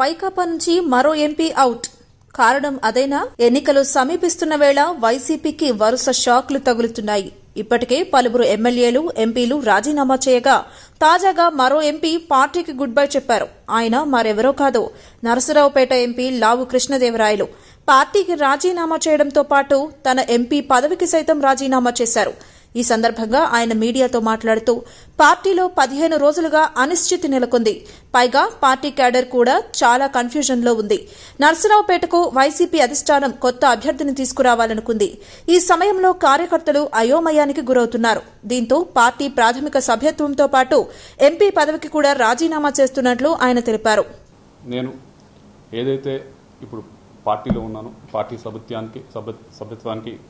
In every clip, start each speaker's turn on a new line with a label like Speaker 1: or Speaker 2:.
Speaker 1: వైకాపా నుంచి మరో MP out. కారణం అదేనా? ఎన్నికలు సమీపిస్తున్న వేళ వైసీపీకి వరుస షాక్లు తగులుతున్నాయి. ఇప్పటికే పలువురు ఎమ్మెల్యేలు, ఎంపీలు రాజీనామా చేయగా తాజాగా మరో ఎంపీ పార్టీకి గుడ్ బై చెప్పారు. ఆయన మరెవరో కాదు, నరసరావుపేట ఎంపీ లావు కృష్ణదేవరాయలు. పార్టీకి రాజీనామా చేయడంతో పాటు తన ఎంపీ పదవికి సైతం రాజీనామా చేశారు. ఈ సందర్భంగా ఆయన మీడియాతో మాట్లాడుతూ పార్టీలో 15 రోజులుగా అనిశ్చితి నెలకొంది. పైగా పార్టీ క్యాడర్ కూడా చాలా కన్ఫ్యూజన్లో ఉంది. నర్సరావుపేటకు వైసీపీ అధిష్టానం కొత్త అభ్యర్థిని తీసుకురావాలనుకుంది. ఈ సమయంలో కార్యకర్తలు అయోమయానికి గురవుతున్నారు. దీంతో పార్టీ ప్రాథమిక సభ్యత్వంతో పాటు ఎంపీ పదవికి కూడా రాజీనామా చేస్తున్నట్లు ఆయన తెలిపారు.
Speaker 2: నేను ఏదైతే ఇప్పుడు పార్టీలో ఉన్నానో, పార్టీ సభ్యత్వానికి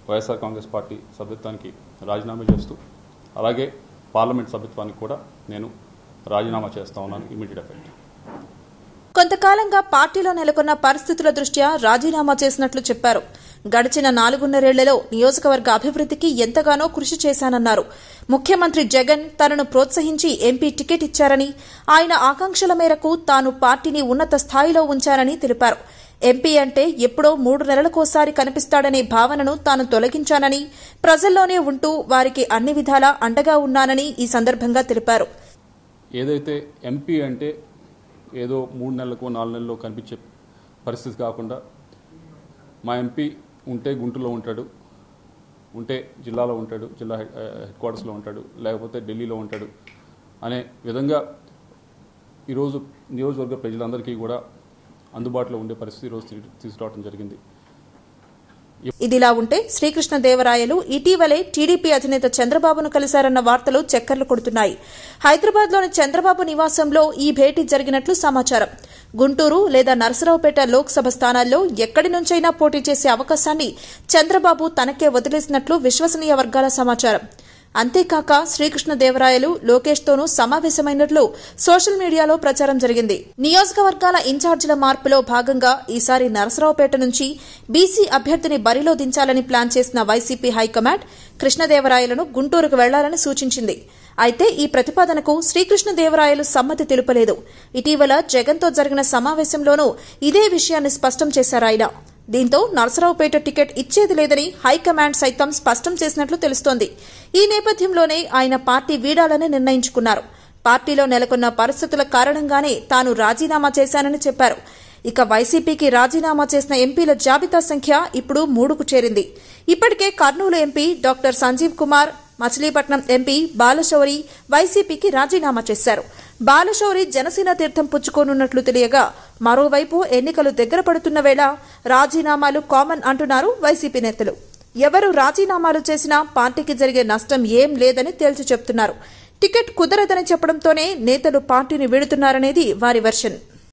Speaker 2: వైఎస్ఆర్ కాంగ్రెస్ పార్టీ సభ్యత్వానికి రాజీనామా చేస్తూ, అలాగే పార్లమెంట్ సభ్యత్వానికి కూడా నేను రాజీనామా చేస్తా ఉన్నాను ఇమీడియట్ ఎఫెక్ట్.
Speaker 1: కొంతకాలంగా పార్టీలో నెలకొన్న పరిస్థితుల దృష్ట్యా రాజీనామా చేసినట్లు చెప్పారు. గడిచిన 4.5 నియోజకవర్గ అభివృద్ధికి ఎంతగానో కృషి చేశానన్నారు. ముఖ్యమంత్రి జగన్ తనను ప్రోత్సహించి ఎంపీ టికెట్ ఇచ్చారని, ఆయన ఆకాంక్షల మేరకు తాను పార్టీని ఉన్నత స్థాయిలో ఉంచారని తెలిపారు. ఎంపీ అంటే ఎప్పుడో 3 నెలలకోసారి కనిపిస్తాడనే భావనను తాను తొలగించానని, ప్రజల్లోనే ఉంటూ వారికి అన్ని విధాలా అండగా ఉన్నానని ఈ సందర్భంగా తెలిపారు.
Speaker 2: ఏదైతే ఎంపీ అంటే ఏదో 3 నెలలకు 4 నెలల్లో కనిపించే పరిస్థితి కాకుండా, మా ఎంపీ ఉంటే గుంటూరులో ఉంటాడు, ఉంటే జిల్లాలో ఉంటాడు, జిల్లా హెడ్ క్వార్టర్స్లో ఉంటాడు, లేకపోతే ఢిల్లీలో ఉంటాడు అనే విధంగా ఈరోజు నియోజకవర్గ ప్రజలందరికీ కూడా అందుబాటులో ఉండే పరిస్థితి ఈరోజు తీసుకురావడం జరిగింది.
Speaker 1: ఇదిలా ఉంటే శ్రీకృష్ణదేవరాయలు ఇటీవలే టీడీపీ అధినేత చంద్రబాబును కలిశారన్న వార్తలు చక్కర్లు కొడుతున్నాయి. హైదరాబాద్లోని చంద్రబాబు నివాసంలో ఈ భేటీ జరిగినట్లు సమాచారం. గుంటూరు లేదా నరసరావుపేట లోక్సభ స్థానాల్లో ఎక్కడి నుంచైనా పోటీ చేసే అవకాశాన్ని చంద్రబాబు తనకే వదిలేసినట్లు విశ్వసనీయ వర్గాల సమాచారం. అంతేకాక శ్రీకృష్ణదేవరాయలు లోకేష్ తోనూ సమావేశమైనట్లు సోషల్ మీడియాలో ప్రచారం జరిగింది. నియోజకవర్గాల ఇన్ఛార్జీల మార్పులో భాగంగా ఈసారి నరసరావుపేట నుంచి బీసీ అభ్యర్థిని బరిలో దించాలని ప్లాన్ చేసిన వైసీపీ హైకమాండ్ కృష్ణదేవరాయలను గుంటూరుకు వెళ్లాలని సూచించింది. అయితే ఈ ప్రతిపాదనకు శ్రీకృష్ణదేవరాయలు సమ్మతి తెలుపలేదు. ఇటీవల జగన్తో జరిగిన సమావేశంలోనూ ఇదే విషయాన్ని స్పష్టం చేశారాయన. దీంతో నరసరావుపేట టికెట్ ఇచ్చేది లేదని హైకమాండ్ సైతం స్పష్టం చేసినట్లు తెలుస్తోంది. ఈ నేపథ్యంలోనే ఆయన పార్టీ వీడాలని నిర్ణయించుకున్నారు. పార్టీలో నెలకొన్న పరిస్థితుల కారణంగానే తాను రాజీనామా చేశానని చెప్పారు. ఇక వైసీపీకి రాజీనామా చేసిన ఎంపీల జాబితా సంఖ్య ఇప్పుడు 3కు చేరింది. ఇప్పటికే Kurnool MP doctor Sanjeev Kumar, Machilipatnam MP Balashowry వైసీపీకి రాజీనామా చేశారు. బాలశౌరి జనసేన తీర్థం పుచ్చుకోనున్నట్లు తెలియగా, మరోవైపు ఎన్నికలు దగ్గర పడుతున్న వేళ రాజీనామాలు కామన్ అంటున్నారు వైసీపీ నేతలు. ఎవరు రాజీనామాలు చేసినా పార్టీకి జరిగే నష్టం ఏం లేదని తేల్చి చెప్తున్నారు. టికెట్ కుదరదని చెప్పడంతోనే నేతలు పార్టీని వీడుతున్నారనేది వారి వెర్షన్.